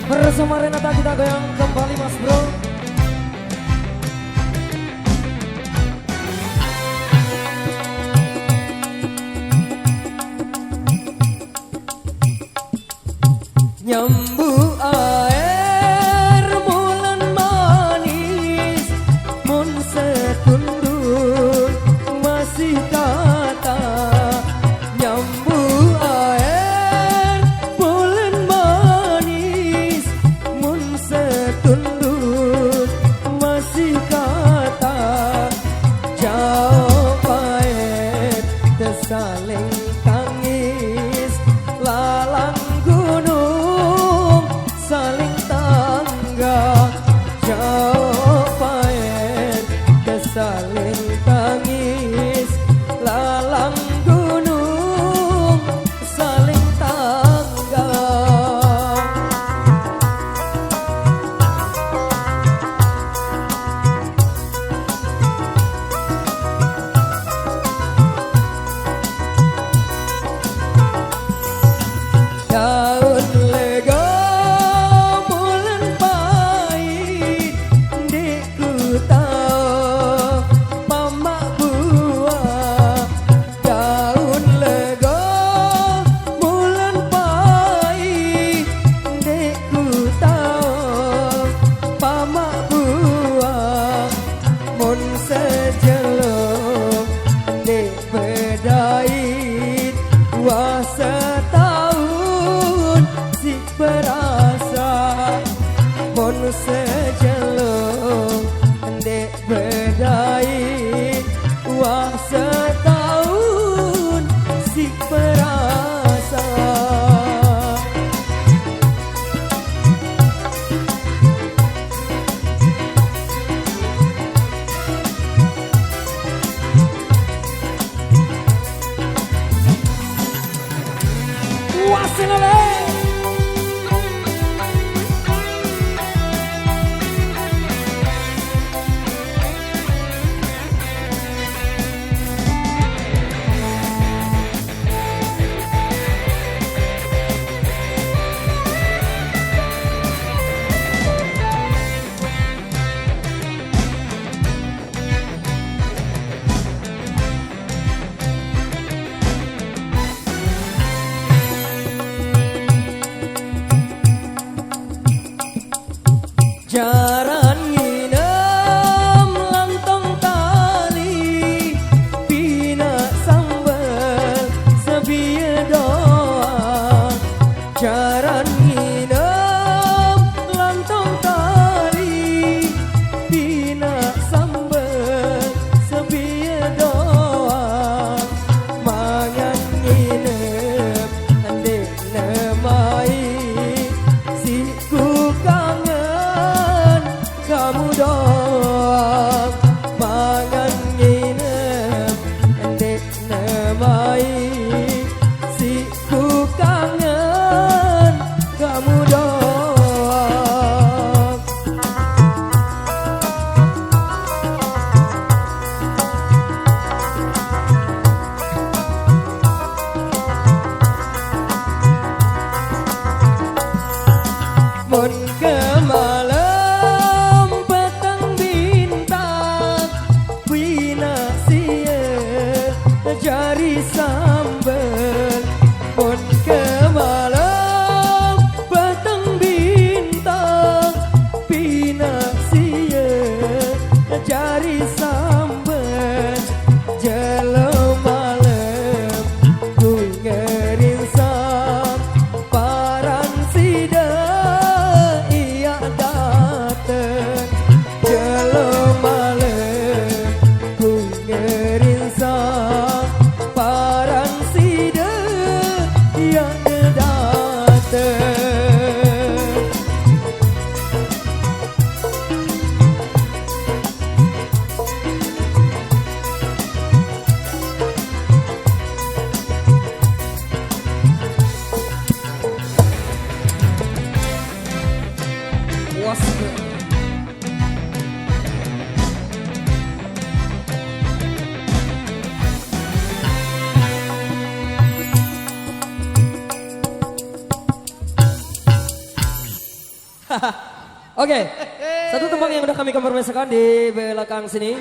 Bersama Renata kita goyang kembali Mas Bro. Nyambu air bulan manis, mun setunduk masih kata. Nyambu air bulan manis, mun setunduk masih kata. Jauh pahit tersaling tangis, lalang gunung saling tangga. Jauh pahit tersaling tangis, lalang gunung saling tangga. Daun lego bulan pahit, diku tahu mama buah. Daun lego bulan pahit, diku tahu mama buah. Mun sejeluk di bedait wah setahun si berasa. Mun sejeluk di bedait wah setahun si berasa. Wasinole jaran nginem lantong tali, pina sambal sebiya doa. Jaran nginem lantong tali, pina sambal sebiya doa. Mangan nginem andek lemai, siku kangen kamu doang. Mangan nginem endek nemai, siku kangen kamu doang. Mun ke malam petang bintang, wina sia jari sambel. Mun ke Oke, satu tembang yang udah kami kompromikan di belakang sini.